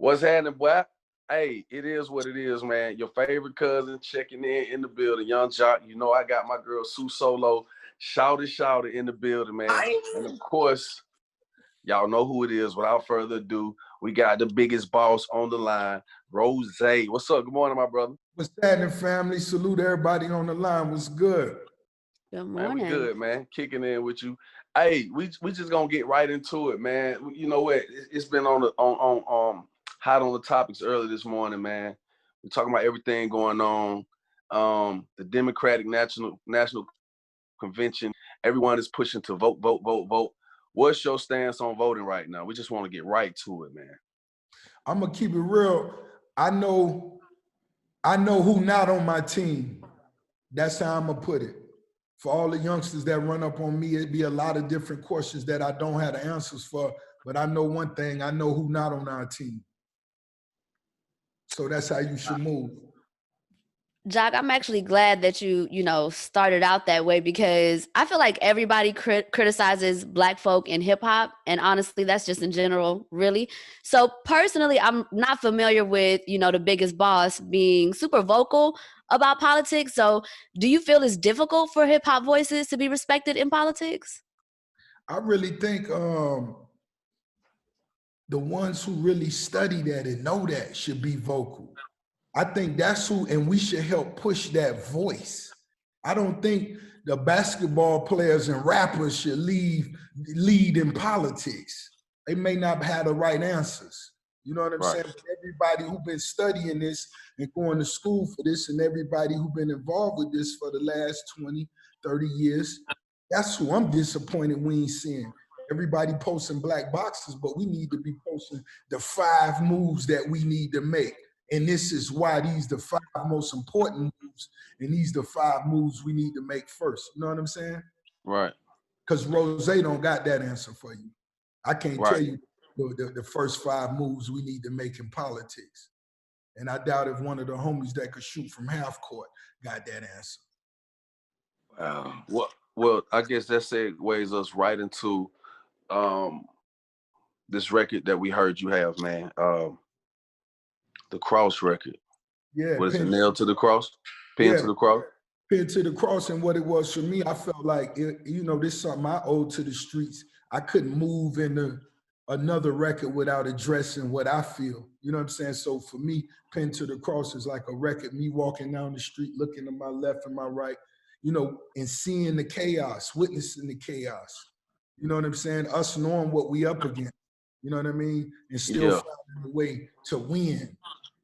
What's happening, boy? Hey, it is what it is, man. Your favorite cousin checking in the building, Young Jock. You know I got my girl Su.Solo Shawty in the building, man. And of course, y'all know who it is. Without further ado, we got the biggest boss on the line, Rose. What's up? Good morning, my brother. What's happening, family? Salute everybody on the line. What's good? Good morning. Man, we good, man. Kicking in with you. Hey, we just gonna get right into it, man. You know what? It's been on hot on the topics early this morning, man. We're talking about everything going on. The Democratic National Convention. Everyone is pushing to vote, vote, vote, vote. What's your stance on voting right now? We just want to get right to it, man. I'm gonna keep it real. I know who not on my team. That's how I'm gonna put it. For all the youngsters that run up on me, it'd be a lot of different questions that I don't have the answers for. But I know one thing: I know who not on our team. So that's how you should move. Jock, I'm actually glad that you started out that way, because I feel like everybody criticizes Black folk in hip hop. And honestly, that's just in general, really. So personally, I'm not familiar with, the biggest boss being super vocal about politics. So do you feel it's difficult for hip hop voices to be respected in politics? I really think the ones who really study that and know that should be vocal. I think that's who, and we should help push that voice. I don't think the basketball players and rappers should lead in politics. They may not have the right answers. You know what I'm saying? Everybody who's been studying this and going to school for this, and everybody who's been involved with this for the last 20, 30 years, that's who I'm disappointed we ain't seeing. Everybody posting black boxes, but we need to be posting the 5 moves that we need to make. And this is why these the 5 most important moves, and these the 5 moves we need to make first. You know what I'm saying? Right. Because Rose don't got that answer for you. I can't tell you the first 5 moves we need to make in politics. And I doubt if one of the homies that could shoot from half court got that answer. Well, I guess that segues us right into this record that we heard you have, man. The Cross record. Yeah. What is it, Nailed to the Cross? Pinned to the Cross? Pinned to the Cross. And what it was for me, I felt like, this is something I owe to the streets. I couldn't move into another record without addressing what I feel. You know what I'm saying? So for me, Pinned to the Cross is like a record, me walking down the street, looking to my left and my right, and seeing the chaos, witnessing the chaos. You know what I'm saying? Us knowing what we up against. You know what I mean? And still finding a way to win.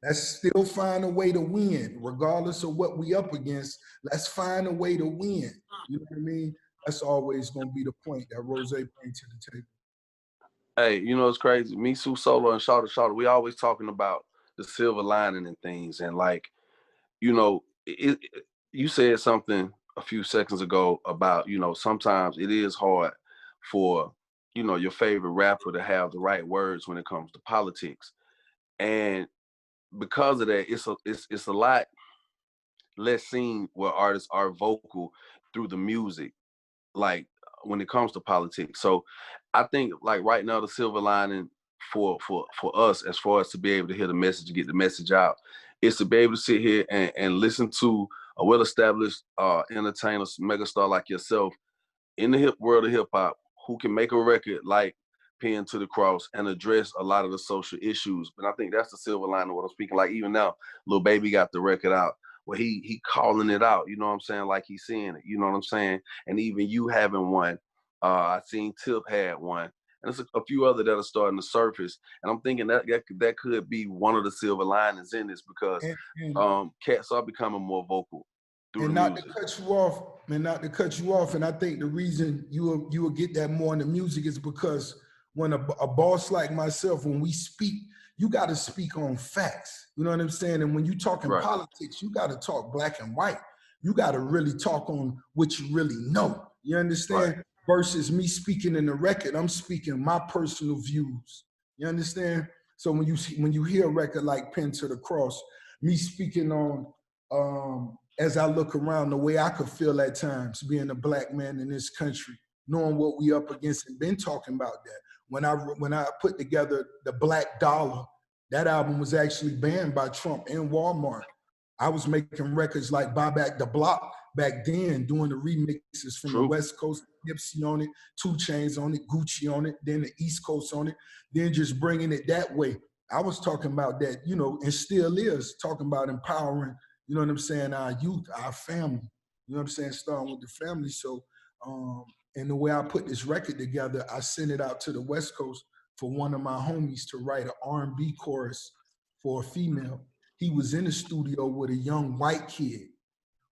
Let's still find a way to win, regardless of what we up against. Let's find a way to win. You know what I mean? That's always going to be the point that Rose brings to the table. Hey, it's crazy. Me, Su.Solo, and Shawty, we always talking about the silver lining and things. And you said something a few seconds ago about, sometimes it is hard for, your favorite rapper to have the right words when it comes to politics. And because of that, it's a lot less seen where artists are vocal through the music, like when it comes to politics. So I think right now the silver lining for us, as far as to be able to hear the message, get the message out, is to be able to sit here and listen to a well-established entertainer, megastar like yourself in the world of hip hop, who can make a record like Pinned to the Cross and address a lot of the social issues. But I think that's the silver lining of what I'm speaking. Like even now, Lil Baby got the record out where he calling it out, you know what I'm saying? Like he's seeing it, you know what I'm saying? And even you having one. I seen Tip had one. And there's a few other that are starting to surface. And I'm thinking that could be one of the silver linings in this, because cats are becoming more vocal. And not to cut you off, and I think the reason you will get that more in the music is because when a boss like myself, when we speak, you got to speak on facts. You know what I'm saying? And when you talk in politics, you got to talk black and white. You got to really talk on what you really know. You understand? Right. Versus me speaking in the record, I'm speaking my personal views. You understand? So when you hear a record like Pinned to the Cross, me speaking on as I look around, the way I could feel at times being a black man in this country, knowing what we up against, and been talking about that. When I put together the black dollar That album was actually banned by Trump and Walmart. I was making records like Buy Back the Block back then, doing the remixes from the West Coast, Nipsey on it, 2 Chainz on it, Gucci on it, then the East Coast on it, then just bringing it that way. I was talking about that, you know, and still is, talking about empowering, you know what I'm saying, our youth, our family, you know what I'm saying, starting with the family. So, and the way I put this record together, I sent it out to the West Coast for one of my homies to write an R&B chorus for a female. He was in the studio with a young white kid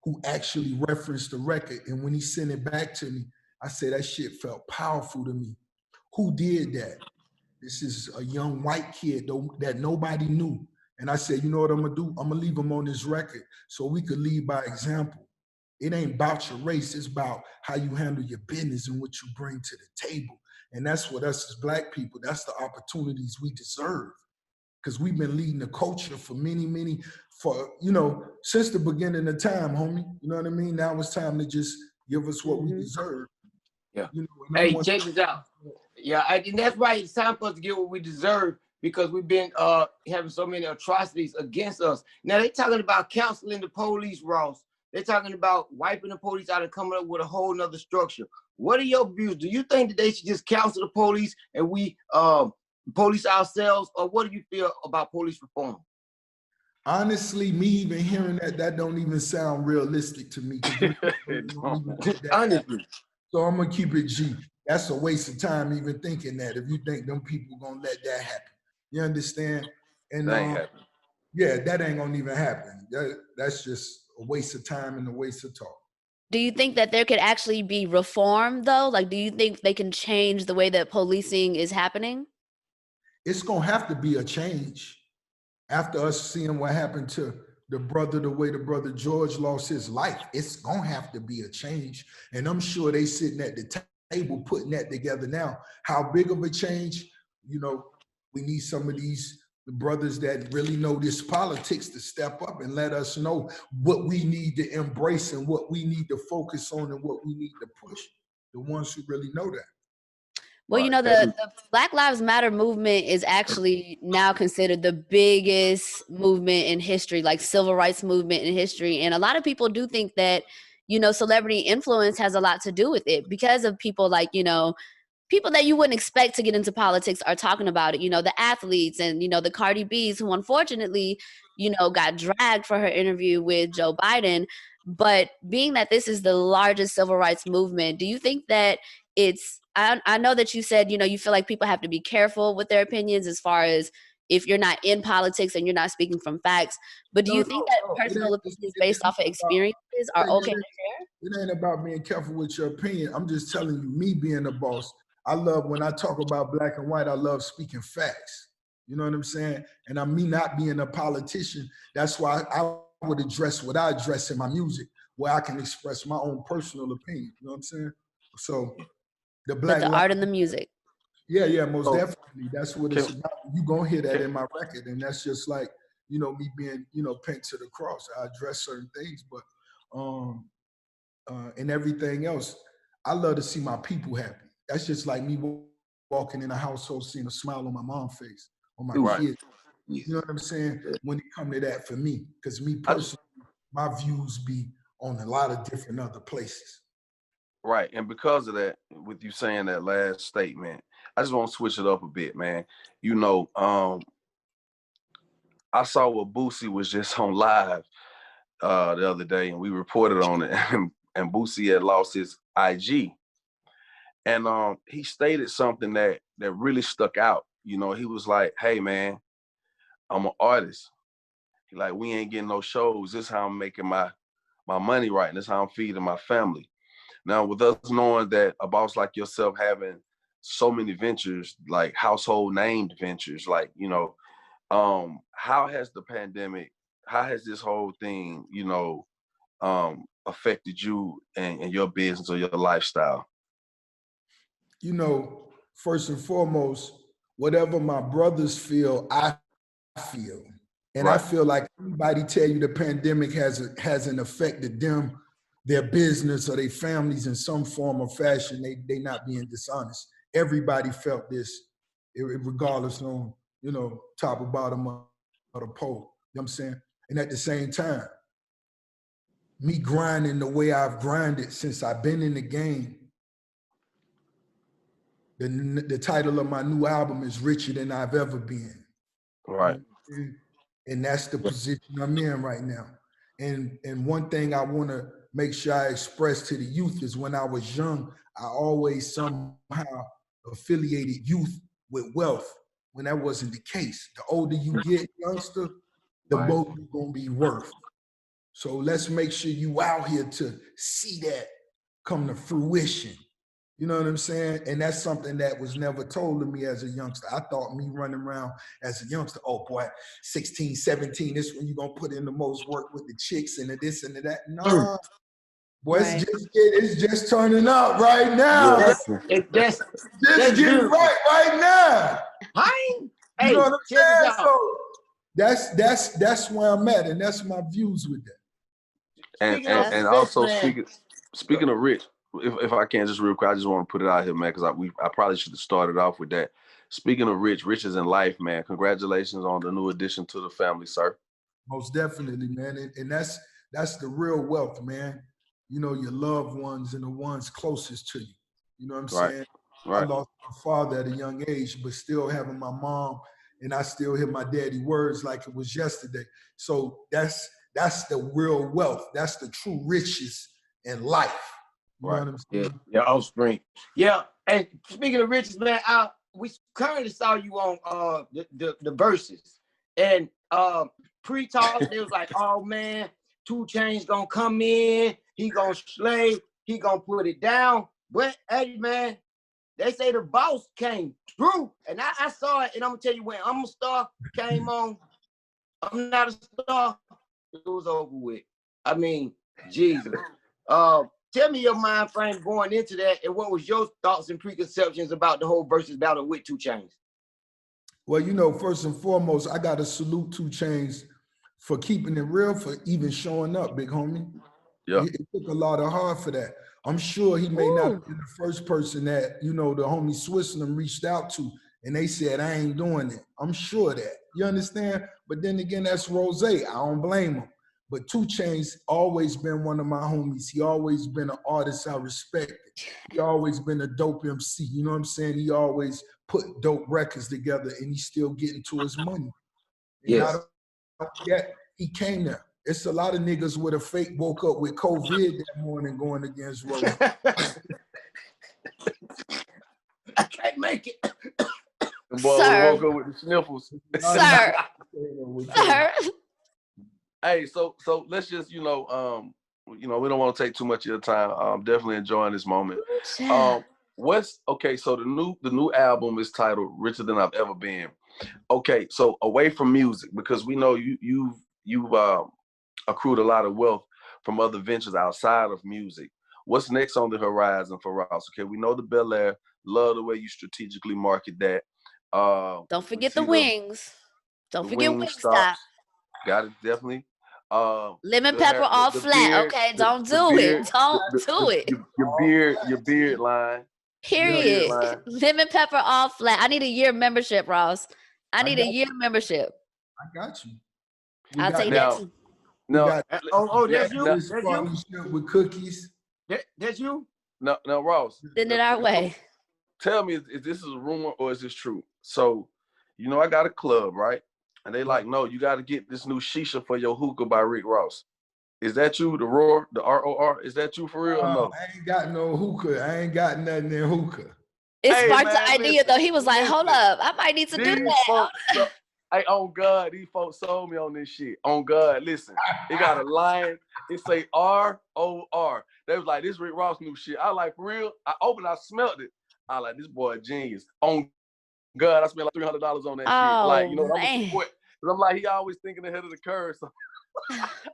who actually referenced the record. And when he sent it back to me, I said, that shit felt powerful to me. Who did that? This is a young white kid that nobody knew. And I said, you know what I'm gonna do? I'm gonna leave him on this record so we could lead by example. It ain't about your race, it's about how you handle your business and what you bring to the table. And that's what us as Black people, that's the opportunities we deserve. Because we've been leading the culture for since the beginning of time, homie. You know what I mean? Now it's time to just give us what we deserve. Yeah. You know, hey, check this out. Yeah, and that's right. It's time for us to get what we deserve because we've been having so many atrocities against us. Now they're talking about counseling the police, Ross. They're talking about wiping the police out and coming up with a whole nother structure. What are your views? Do you think that they should just counsel the police and we police ourselves, or what do you feel about police reform? Honestly, me even hearing that don't even sound realistic to me. Honestly. So I'm gonna keep it G. That's a waste of time even thinking that, if you think them people gonna let that happen. You understand? And yeah, that ain't gonna even happen. That's just a waste of time and a waste of talk. Do you think that there could actually be reform though? Like, do you think they can change the way that policing is happening? It's gonna have to be a change after us seeing what happened to the way the brother George lost his life. It's gonna have to be a change. And I'm sure they sitting at the table putting that together now. How big of a change? You know, we need some of these brothers that really know this politics to step up and let us know what we need to embrace and what we need to focus on and what we need to push. The ones who really know that. Well, you know, the Black Lives Matter movement is actually now considered the biggest movement in history, like civil rights movement in history. And a lot of people do think that, you know, celebrity influence has a lot to do with it because of people like, you know, people that you wouldn't expect to get into politics are talking about it, you know, the athletes and, you know, the Cardi B's who unfortunately, you know, got dragged for her interview with Joe Biden. But being that this is the largest civil rights movement, do you think that I know that you said, you know, you feel like people have to be careful with their opinions as far as if you're not in politics and you're not speaking from facts, but do you think that personal opinions based off of experiences are okay to share? It ain't about being careful with your opinion. I'm just telling you, me being a boss, I love when I talk about black and white, I love speaking facts. You know what I'm saying? And me not being a politician, that's why I would address what I address in my music, where I can express my own personal opinion. You know what I'm saying? So the art and the music. Yeah, most definitely. That's what it's about. You gonna hear that in my record, and that's just like, you know, me being, you know, pinned to the cross. I address certain things, but and everything else, I love to see my people happy. That's just like me walking in a household, seeing a smile on my mom's face, on my kids. You know what I'm saying? When it come to that for me, because me personally, my views be on a lot of different other places. Right, and because of that, with you saying that last statement, I just want to switch it up a bit, man. You know, I saw what Boosie was just on live the other day, and we reported on it, and Boosie had lost his IG, and he stated something that really stuck out. You know, he was like, "Hey, man, I'm an artist. Like, we ain't getting no shows. This is how I'm making my money right, and this is how I'm feeding my family." Now, with us knowing that a boss like yourself having so many ventures, like household named ventures, like, you know, how has the pandemic, how has this whole thing, you know, affected you and your business or your lifestyle? You know, first and foremost, whatever my brothers feel, I feel. And I feel like everybody tell you the pandemic hasn't affected them, their business or their families in some form or fashion. They not being dishonest. Everybody felt this, regardless on top or bottom of the pole. You know what I'm saying? And at the same time, me grinding the way I've grinded since I've been in the game, the title of my new album is Richer Than I've Ever Been. Right. And that's the position I'm in right now. And one thing I want to make sure I express to the youth is when I was young, I always somehow affiliated youth with wealth when that wasn't the case. The older you get, youngster, the more you're going to be worth. So let's make sure you out here to see that come to fruition. You know what I'm saying? And that's something that was never told to me as a youngster. I thought me running around as a youngster, oh boy, 16, 17, this when you're going to put in the most work with the chicks and the this and the that. No, boy, Right. it's just turning up right now. It's just getting right now. Hey, you know what I'm check this saying? So that's where I'm at, and that's my views with that. And also speaking of Rich, if I can just real quick, I just want to put it out here, man, because I probably should have started off with that. Speaking of Rich is in life, man. Congratulations on the new addition to the family, sir. Most definitely, man. And that's the real wealth, man. Your loved ones and the ones closest to you. You know what I'm saying? Right. I lost my father at a young age, but still having my mom, and I still hear my daddy words like it was yesterday. So that's the real wealth. That's the true riches in life. You know what I'm saying? Yeah, offspring. Yeah, and speaking of riches, man, we currently saw you on the verses, and pre-talk, they was like, oh man, 2 Chainz gonna come in, he gonna slay, he gonna put it down. But hey man, they say the boss came through, and I saw it, and I'm gonna tell you when I'm a Star came on, I'm not a star, it was over with. I mean, Jesus. Tell me your mind frame going into that, and what was your thoughts and preconceptions about the whole versus battle with 2 Chainz? Well, first and foremost, I got to salute 2 Chainz for keeping it real, for even showing up, big homie. Yeah. It took a lot of heart for that. I'm sure he may not have been the first person that, the homie Switzerland reached out to, and they said, I ain't doing it. I'm sure that. You understand? But then again, that's Rose. I don't blame him. But 2 Chainz always been one of my homies. He always been an artist I respected. He always been a dope MC. You know what I'm saying? He always put dope records together, and he's still getting to his money. And Yes. Yet he came there. It's a lot of niggas with a fake woke up with COVID that morning going against Rose. I can't make it. The boy woke up with the sniffles. Sir. Hey, so let's just, we don't want to take too much of your time. I'm definitely enjoying this moment. So the new album is titled Richer Than I've Ever Been. Okay, so away from music, because we know you've accrued a lot of wealth from other ventures outside of music. What's next on the horizon for Ross? Okay, we know the Bel Air. Love the way you strategically market that. Don't forget the wings. Don't forget Wingstop. Got it, definitely. Lemon pepper all flat. Okay, don't do it. Don't do it. Your beard line. Period. Lemon pepper all flat. I need a year membership, Ross. I need a year membership. I got you. I'll take that too. No. That's you. That's you with cookies. That's you. No, Ross. Send it our way. Tell me if this is a rumor or is this true? So, I got a club, right? And they like, no, you got to get this new shisha for your hookah by Rick Ross. Is that you, the Roar, the ROR? Is that you for real or no? I ain't got no hookah. I ain't got nothing in hookah. It sparked the idea, though. He was like, hold up. I might need to do that. Hey, on God, these folks sold me on this shit. On God, listen. It got a line. It say ROR. They was like, this Rick Ross new shit. I like, for real? I opened, I smelled it. I like, this boy a genius. On God, I spent like $300 on that shit. Like, I'm support. I'm like, he always thinking ahead of the curve. So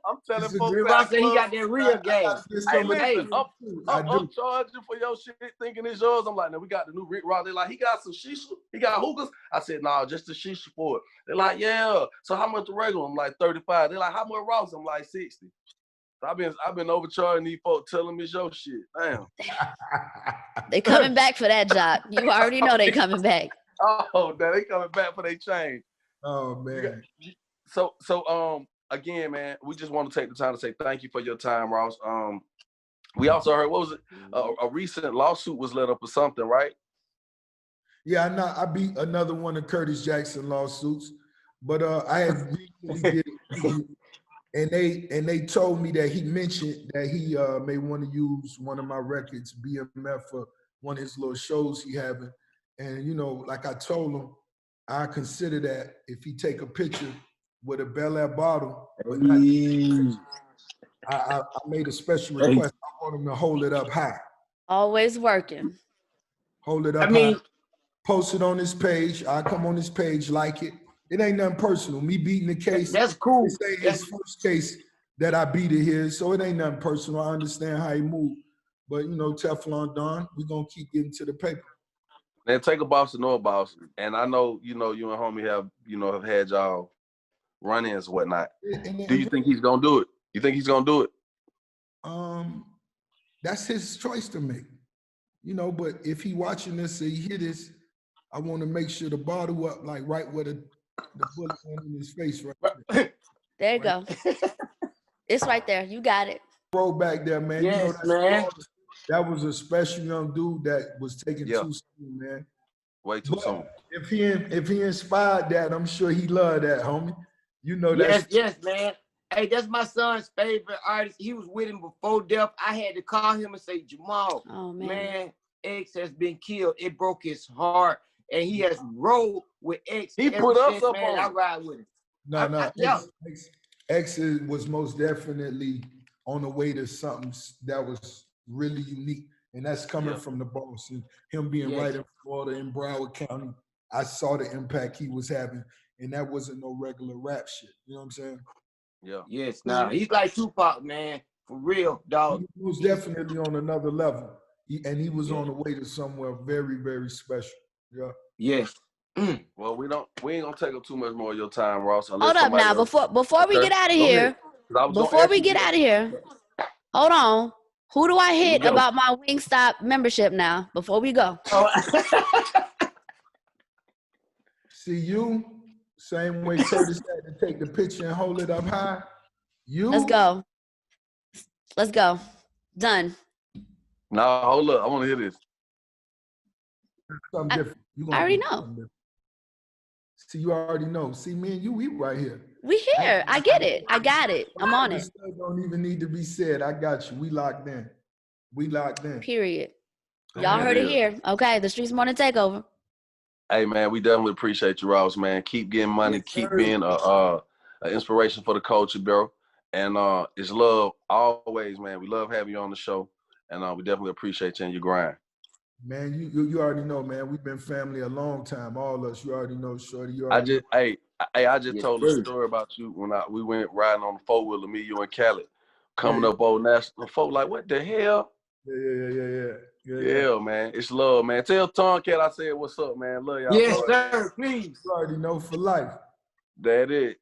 I'm telling folks Rick Ross said he got that real game. I'm charging for your shit, thinking it's yours. I'm like, no, we got the new Rick Ross. They're like, he got some shisha, he got hookahs. I said, no, just the shisha for it. They're like, yeah. So how much the regular? I'm like, 35. They're like, how much Ross? I'm like, 60. So I've been overcharging these folks, telling me it's your shit. Damn. They coming back for that job. You already know they coming back. Oh, now they coming back for their change. Oh man. So again, man, we just want to take the time to say thank you for your time, Ross. We also heard, what was it? A recent lawsuit was let up or something, right? Yeah, I beat another one of Curtis Jackson lawsuits, but I had recently did and they told me that he mentioned that he may want to use one of my records, BMF, for one of his little shows he having. And you know, like I told him, I consider that if he take a picture with a Bel Air bottle, but not, I made a special request. I want him to hold it up high. Always working. Hold it up high. Post it on his page. I come on his page, like it. It ain't nothing personal. Me beating the case. That's cool. This ain't his first case that I beat it here, so it ain't nothing personal. I understand how he moved. But, you know, Teflon Don, we're going to keep getting to the paper. Man, take a boss to know a boss. And I know, you and homie have had y'all run-ins and whatnot. Do you think he's going to do it? You think he's going to do it? That's his choice to make. You know, but if he watching this and he hear this, I want to make sure the bottle up, like right where the bullet went in his face, right there. There you go. It's right there. You got it. Roll back there, man. Yes, you know, man. That was a special young dude that was taken too soon, man. Way too soon. If he inspired that, I'm sure he loved that, homie. You know that. Yes, man. Hey, that's my son's favorite artist. He was with him before death. I had to call him and say, Jamal, man, X has been killed. It broke his heart. And he has rolled with X. He put us up man, on I ride with him. No. X was most definitely on the way to something that was really unique. And that's coming from the boss. And him being right in Florida, in Broward County, I saw the impact he was having. And that wasn't no regular rap shit. You know what I'm saying? Yeah. Yes, he's like Tupac, man. For real, dog. He was definitely on another level. And he was on the way to somewhere very, very special. Yeah. Yes. Well, we ain't gonna take up too much more of your time, Ross. Hold up now, before we get out of here. Before we get out of here, hold on. Who do I hit about my Wingstop membership now? Before we go. See you, same way Curtis had to take the picture and hold it up high. Let's go. Let's go. Done. Nah, hold up. I want to hear this. Something different. I already know. See, you already know. See, me and you, we right here. We here. I get it. I got it. I'm on it. Don't even need to be said. I got you. We locked in. Period. Y'all heard it here. Okay, the Streetz Morning Takeover. Hey, man, we definitely appreciate you, Ross, man. Keep getting money. Keep being an inspiration for the culture, bro. And it's love always, man. We love having you on the show. And we definitely appreciate you and your grind. Man, you already know, man. We've been family a long time, all of us. You already know, Shorty. I just told a story about you when we went riding on the four-wheeler, me, you, and Khaled, coming up Old National. Folk like, what the hell? Yeah, man. It's love, man. Tell Tomcat I said what's up, man. Love y'all. Yes, sir. Please. You already know for life. That it.